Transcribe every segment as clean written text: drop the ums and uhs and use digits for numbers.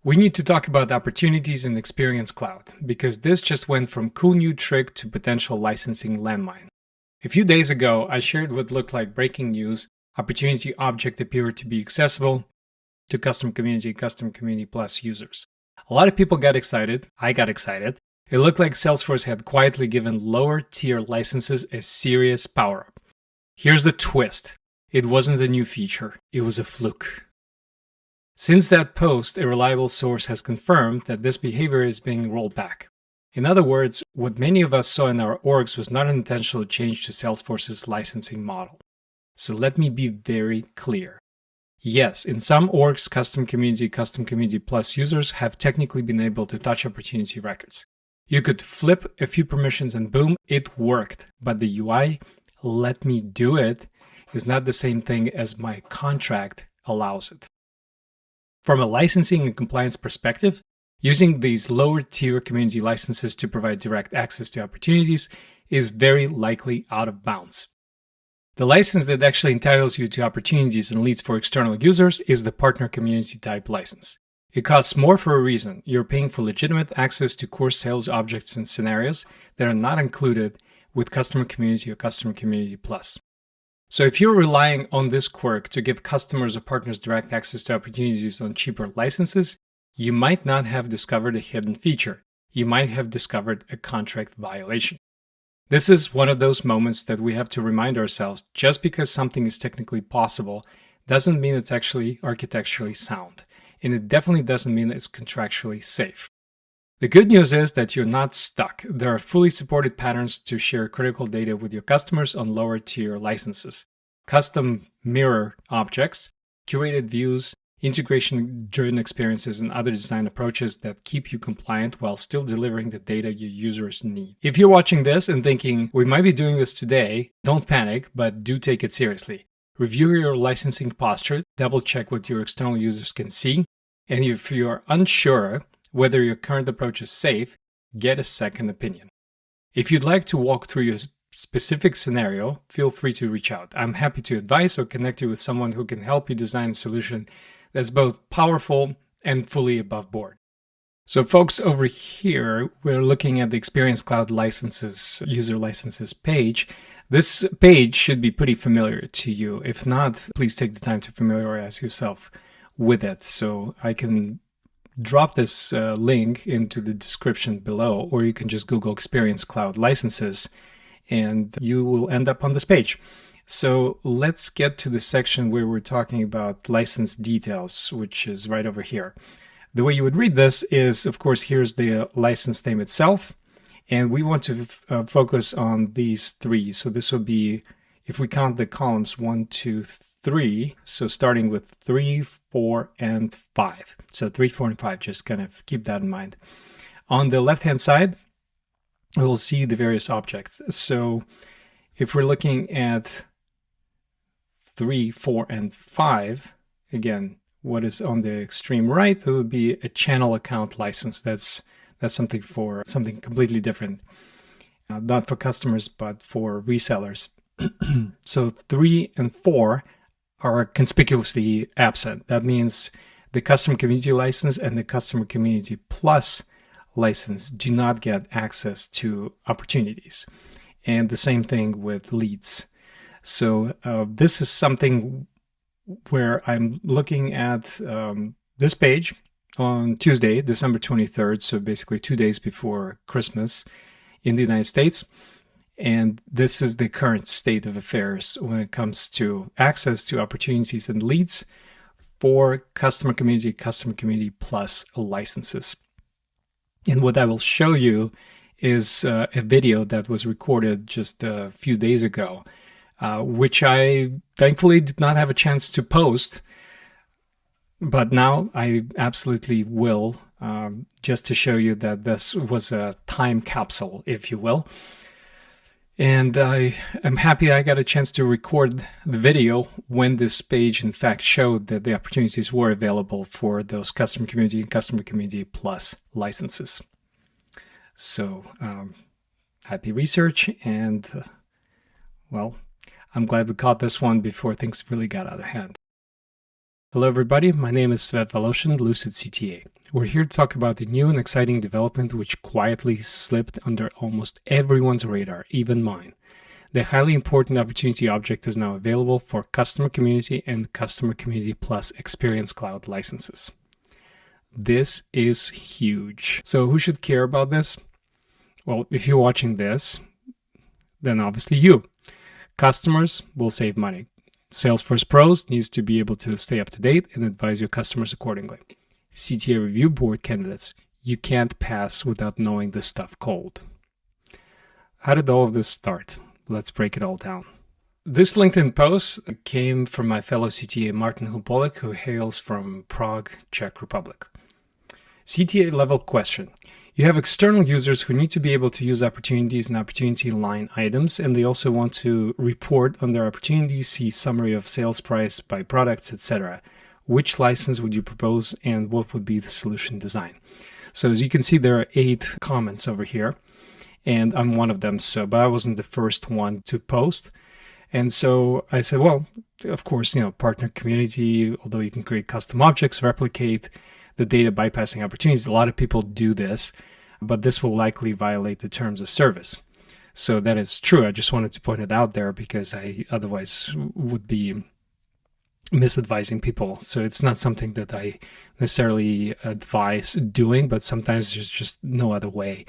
We need to talk about opportunities in Experience Cloud, because this just went from cool new trick to potential licensing landmine. A few days ago, I shared what looked like breaking news. Opportunity object appeared to be accessible to custom community plus users. A lot of people got excited. I got excited. It looked like Salesforce had quietly given lower tier licenses a serious power up. Here's the twist. It wasn't a new feature. It was a fluke. Since that post, a reliable source has confirmed that this behavior is being rolled back. In other words, what many of us saw in our orgs was not an intentional change to Salesforce's licensing model. So let me be very clear. Yes, in some orgs, custom community plus users have technically been able to touch opportunity records. You could flip a few permissions and boom, it worked. But the UI, let me do it, is not the same thing as my contract allows it. From a licensing and compliance perspective, using these lower tier community licenses to provide direct access to opportunities is very likely out of bounds. The license that actually entitles you to opportunities and leads for external users is the partner community type license. It costs more for a reason. You're paying for legitimate access to core sales objects and scenarios that are not included with customer community or customer community plus. So if you're relying on this quirk to give customers or partners direct access to opportunities on cheaper licenses, you might not have discovered a hidden feature. You might have discovered a contract violation. This is one of those moments that we have to remind ourselves, just because something is technically possible doesn't mean it's actually architecturally sound. And it definitely doesn't mean it's contractually safe. The good news is that you're not stuck. There are fully supported patterns to share critical data with your customers on lower tier licenses. Custom mirror objects, curated views, integration-driven experiences, and other design approaches that keep you compliant while still delivering the data your users need. If you're watching this and thinking, we might be doing this today, don't panic, but do take it seriously. Review your licensing posture, double-check what your external users can see, and if you're unsure whether your current approach is safe, get a second opinion. If you'd like to walk through your specific scenario, feel free to reach out. I'm happy to advise or connect you with someone who can help you design a solution that's both powerful and fully above board. So folks, over here, we're looking at the Experience Cloud licenses, user licenses page. This page should be pretty familiar to you. If not, please take the time to familiarize yourself with it. So I can drop this link into the description below, or you can just Google Experience Cloud licenses and you will end up on this page. So let's get to the section where we're talking about license details, which is right over here. The way you would read this is, of course, here's the license name itself, and we want to focus on these three. So this will be, if we count the columns 1, 2, 3, so starting with 3, 4, and 5. So 3, 4, and 5, just kind of keep that in mind. On the left-hand side, we'll see the various objects. So if we're looking at 3, 4, and 5, again, what is on the extreme right, it would be a channel account license. That's something for something completely different, not for customers, but for resellers. So 3 and 4 are conspicuously absent. That means the customer community license and the customer community plus license do not get access to opportunities. And the same thing with leads. So this is something where I'm looking at this page on Tuesday, December 23rd, so basically 2 days before Christmas in the United States. And this is the current state of affairs when it comes to access to opportunities and leads for customer community plus licenses. And what I will show you is a video that was recorded just a few days ago, which I thankfully did not have a chance to post, but now I absolutely will, just to show you that this was a time capsule, if you will. And I am happy I got a chance to record the video when this page in fact showed that the opportunities were available for those customer community plus licenses. So happy research, and well, I'm glad we caught this one before things really got out of hand. Hello everybody, my name is Svet Voloshin, Lucid CTA. We're here to talk about the new and exciting development which quietly slipped under almost everyone's radar, even mine. The highly important opportunity object is now available for Customer Community and Customer Community Plus Experience Cloud licenses. This is huge. So who should care about this? Well, if you're watching this, then obviously you. Customers will save money. Salesforce Pros needs to be able to stay up to date and advise your customers accordingly. CTA Review Board candidates, you can't pass without knowing this stuff cold. How did all of this start? Let's break it all down. This LinkedIn post came from my fellow CTA Martin Hupolik, who hails from Prague, Czech Republic. CTA level question. You have external users who need to be able to use opportunities and opportunity line items, and they also want to report on their opportunities, see summary of sales price by products, etc. Which license would you propose and what would be the solution design? So as you can see, there are 8 comments over here, and I'm one of them, but I wasn't the first one to post. And so I said, well, of course, partner community, although you can create custom objects, replicate the data bypassing opportunities. A lot of people do this, but this will likely violate the terms of service. So that is true. I just wanted to point it out there because I otherwise would be misadvising people. So it's not something that I necessarily advise doing, but sometimes there's just no other way.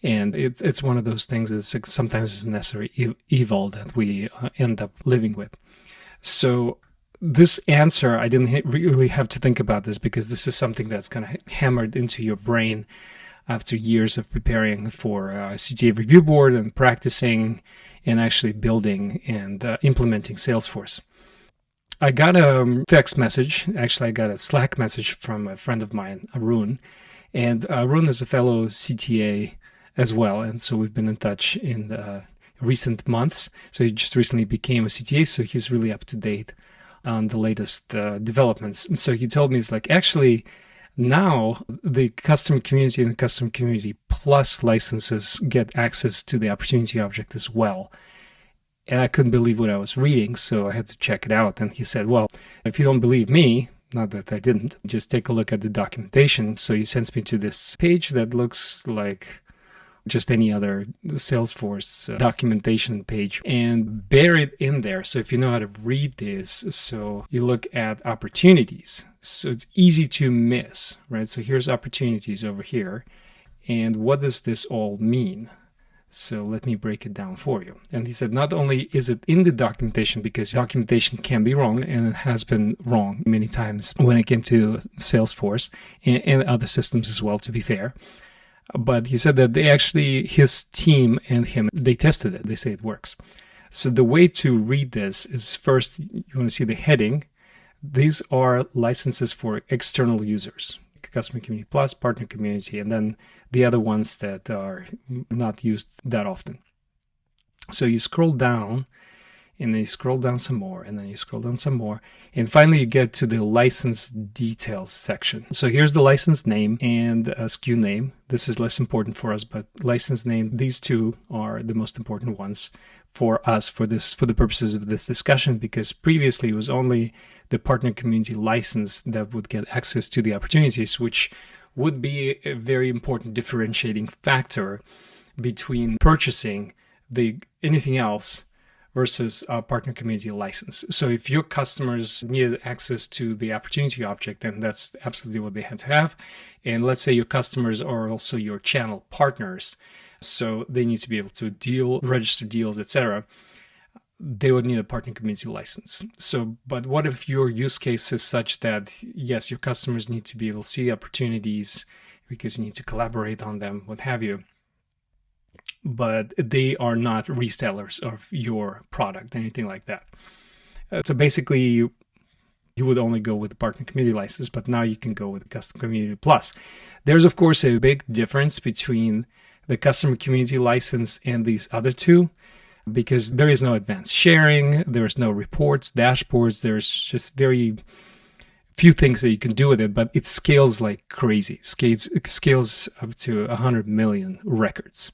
And it's one of those things that sometimes is necessary evil that we end up living with. So this answer, I didn't really have to think about this because this is something that's kind of hammered into your brain after years of preparing for CTA Review Board and practicing and actually building and implementing Salesforce. I got a text message. Actually, I got a Slack message from a friend of mine, Arun. And Arun is a fellow CTA as well. And so we've been in touch in recent months. So he just recently became a CTA, so he's really up to date on the latest developments. So he told me, it's like, actually, now the Customer Community and the Customer Community Plus licenses get access to the opportunity object as well. And I couldn't believe what I was reading, so I had to check it out. And he said, well, if you don't believe me, not that I didn't, just take a look at the documentation. So he sends me to this page that looks like just any other Salesforce documentation page, and buried in there. So if you know how to read this, so you look at opportunities. So it's easy to miss, right? So here's opportunities over here. And what does this all mean? So let me break it down for you. And he said, not only is it in the documentation, because documentation can be wrong, and it has been wrong many times when it came to Salesforce and other systems as well, to be fair. But he said that his team and him, they tested it. They say it works. So the way to read this is, first, you want to see the heading. These are licenses for external users, Customer Community Plus, Partner Community, and then the other ones that are not used that often. So you scroll down, and then you scroll down some more, and then you scroll down some more, and finally you get to the license details section. So here's the license name and SKU name. This is less important for us, but license name, these two are the most important ones for us for the purposes of this discussion, because previously it was only the Partner Community license that would get access to the opportunities, which would be a very important differentiating factor between purchasing anything else versus a Partner Community license. So if your customers needed access to the opportunity object, then that's absolutely what they had to have. And let's say your customers are also your channel partners, so they need to be able to register deals, etc. They would need a Partner Community license. So, but what if your use case is such that, yes, your customers need to be able to see opportunities because you need to collaborate on them, what have you, but they are not resellers of your product, anything like that. So basically, you would only go with the Partner Community license, but now you can go with the Customer Community Plus. There's, of course, a big difference between the Customer Community license and these other two, because there is no advanced sharing, there's no reports, dashboards, there's just very few things that you can do with it, but it scales like crazy. It scales up to 100 million records.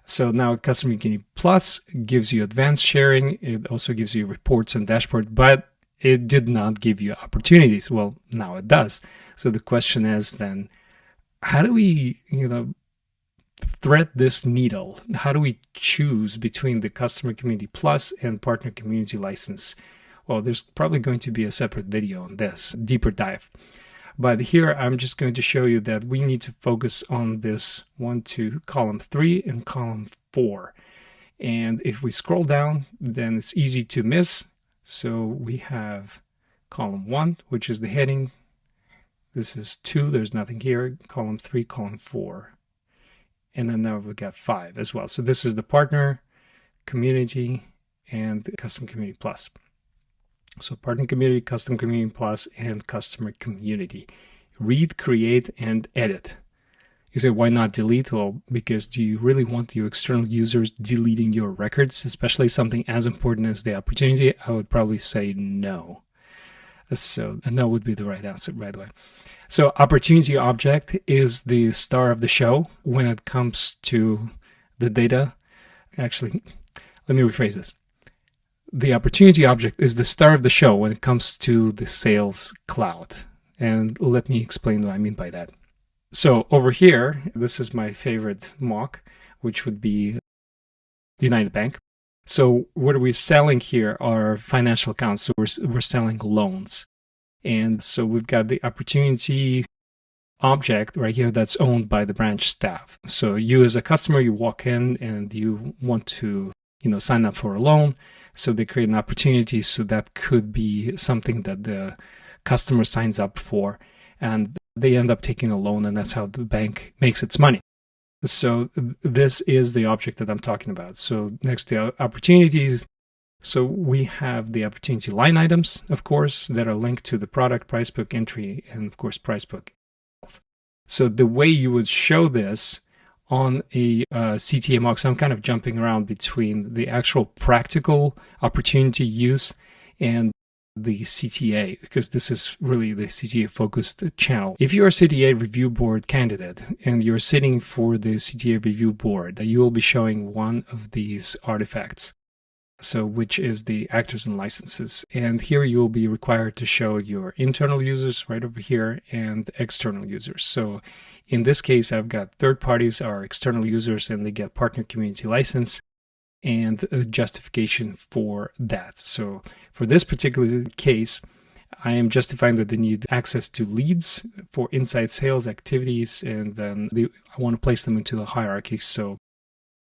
So now Customer Community Plus gives you advanced sharing. It also gives you reports and dashboard, but it did not give you opportunities. Well, now it does. So the question is then, how do we, thread this needle? How do we choose between the Customer Community Plus and Partner Community License? Well, there's probably going to be a separate video on this, deeper dive. But here I'm just going to show you that we need to focus on this column 3 and column 4. And if we scroll down, then it's easy to miss. So we have column 1, which is the heading. This is 2, there's nothing here. Column 3, column 4. And then now we've got 5 as well. So this is the Partner Community and the Custom Community Plus. So Partner Community, Custom Community Plus, and Customer Community. Read, create, and edit. You say, why not delete? Well, because do you really want your external users deleting your records, especially something as important as the opportunity? I would probably say no. So, and that would be the right answer, by the way. So opportunity object is the star of the show when it comes to the data. Actually, let me rephrase this. The opportunity object is the star of the show when it comes to the Sales Cloud. And let me explain what I mean by that. So over here, this is my favorite mock, which would be United Bank. So what we're selling here are financial accounts. So we're selling loans. And so we've got the opportunity object right here that's owned by the branch staff. So you as a customer, you walk in and you want to, sign up for a loan. So they create an opportunity. So that could be something that the customer signs up for, and they end up taking a loan, and that's how the bank makes its money. So this is the object that I'm talking about. So next to opportunities, so we have the opportunity line items, of course, that are linked to the product, price book entry, and of course, price book. So the way you would show this on a CTA mock, so I'm kind of jumping around between the actual practical opportunity use and the CTA, because this is really the CTA focused channel. If you're a CTA Review Board candidate and you're sitting for the CTA Review Board, you will be showing one of these artifacts. So which is the actors and licenses. And here you will be required to show your internal users right over here and external users. So in this case, I've got third parties are external users and they get Partner Community License and a justification for that. So for this particular case, I am justifying that they need access to leads for inside sales activities, and then I want to place them into the hierarchy. So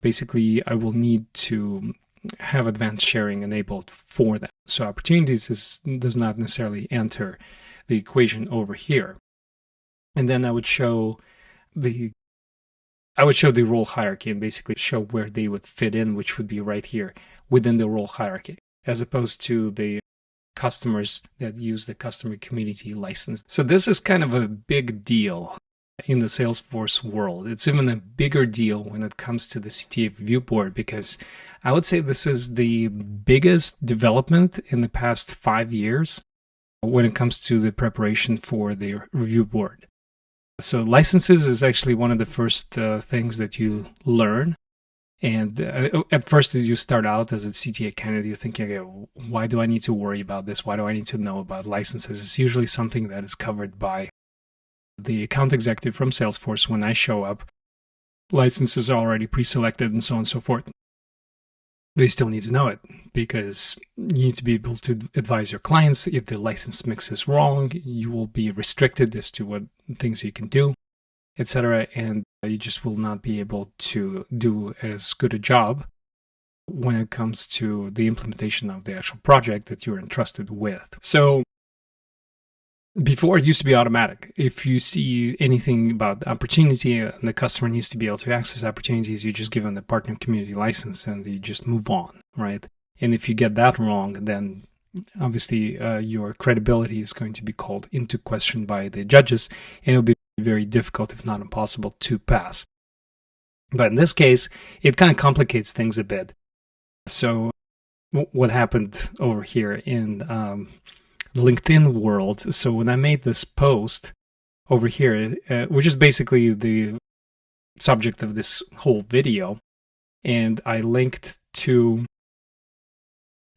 basically, I will need to have advanced sharing enabled for them. So opportunities does not necessarily enter the equation over here. And then I would show the role hierarchy and basically show where they would fit in, which would be right here within the role hierarchy, as opposed to the customers that use the Customer Community License. So this is kind of a big deal in the Salesforce world. It's even a bigger deal when it comes to the CTA Review Board, because I would say this is the biggest development in the past 5 years when it comes to the preparation for the review board. So licenses is actually one of the first things that you learn. And at first, as you start out as a CTA candidate, you're thinking, okay, why do I need to worry about this? Why do I need to know about licenses? It's usually something that is covered by the account executive from Salesforce. When I show up, licenses are already pre-selected and so on and so forth. They still need to know it because you need to be able to advise your clients. If the license mix is wrong, you will be restricted as to what things you can do, etc. And you just will not be able to do as good a job when it comes to the implementation of the actual project that you're entrusted with. So before, it used to be automatic. If you see anything about the opportunity and the customer needs to be able to access opportunities, you just give them the Partner Community License and you just move on, right? And if you get that wrong, then obviously your credibility is going to be called into question by the judges, and it'll be very difficult, if not impossible, to pass. But in this case, it kind of complicates things a bit. So what happened over here in LinkedIn world. So when I made this post over here, which is basically the subject of this whole video, and I linked to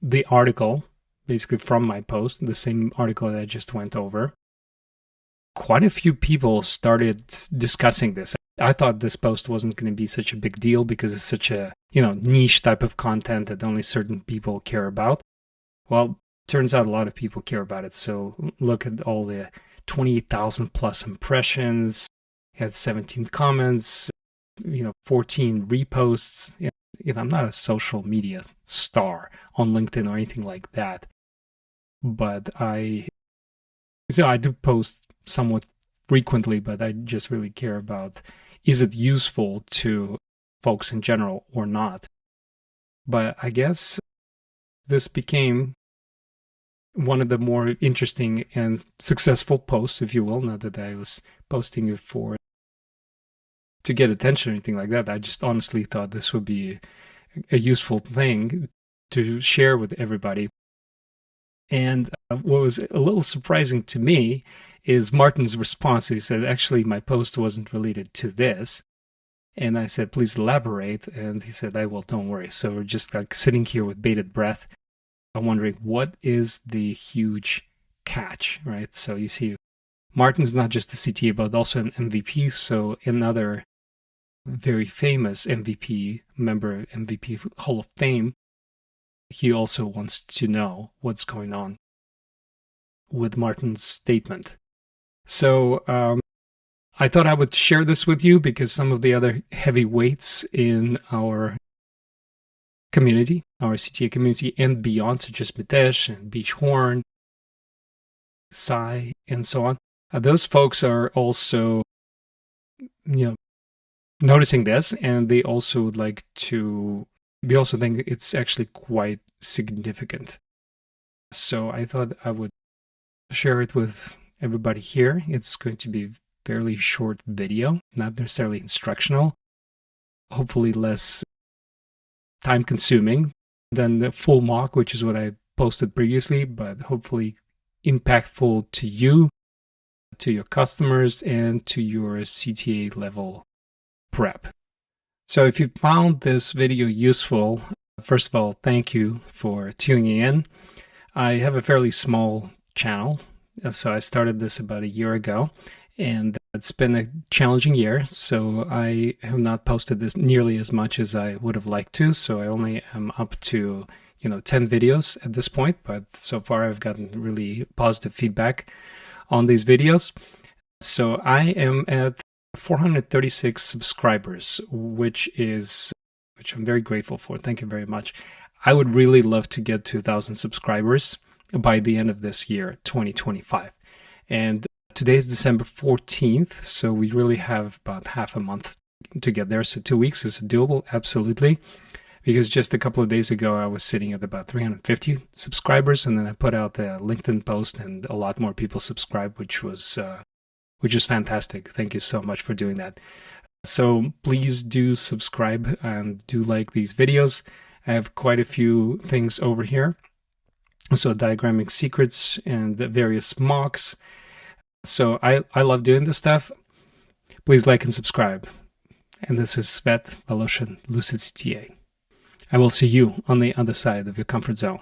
the article basically from my post, the same article that I just went over, quite a few people started discussing this. I thought this post wasn't going to be such a big deal because it's such a, niche type of content that only certain people care about. Well, turns out a lot of people care about it. So look at all the 28,000 plus impressions, had 17 comments, 14 reposts. I'm not a social media star on LinkedIn or anything like that, but I do post somewhat frequently, but I just really care about, is it useful to folks in general or not? But I guess this became one of the more interesting and successful posts, if you will. Not that I was posting it to get attention or anything like that. I just honestly thought this would be a useful thing to share with everybody. And what was a little surprising to me is Martin's response. He said, actually, my post wasn't related to this. And I said, please elaborate. And he said, I will, don't worry. So we're just like sitting here with bated breath. I'm wondering, what is the huge catch, right? So you see, Martin's not just a CTA, but also an MVP. So another very famous MVP, member MVP Hall of Fame, he also wants to know what's going on with Martin's statement. So I thought I would share this with you because some of the other heavyweights in our community, our CTA community and beyond, such as Mitesh and Beach Horn, Sai, and so on, those folks are also, noticing this, and they also would like to, they also think it's actually quite significant. So I thought I would share it with everybody here. It's going to be a fairly short video, not necessarily instructional, hopefully less time consuming than the full mock, which is what I posted previously, but hopefully impactful to you, to your customers, and to your CTA level prep. So if you found this video useful, first of all, thank you for tuning in. I have a fairly small channel, so I started this about a year ago, and it's been a challenging year, so I have not posted this nearly as much as I would have liked to, so I only am up to 10 videos at this point, but so far I've gotten really positive feedback on these videos. So I am at 436 subscribers, which I'm very grateful for. Thank you very much. I would really love to get 2,000 subscribers by the end of this year, 2025. And today's December 14th, so we really have about half a month to get there. So 2 weeks is doable, absolutely. Because just a couple of days ago, I was sitting at about 350 subscribers, and then I put out a LinkedIn post, and a lot more people subscribed, which is fantastic. Thank you so much for doing that. So please do subscribe and do like these videos. I have quite a few things over here. So diagramming secrets and various mocks. So I love doing this stuff. Please like and subscribe. And this is Svet Voloshin, Lucid CTA. I will see you on the other side of your comfort zone.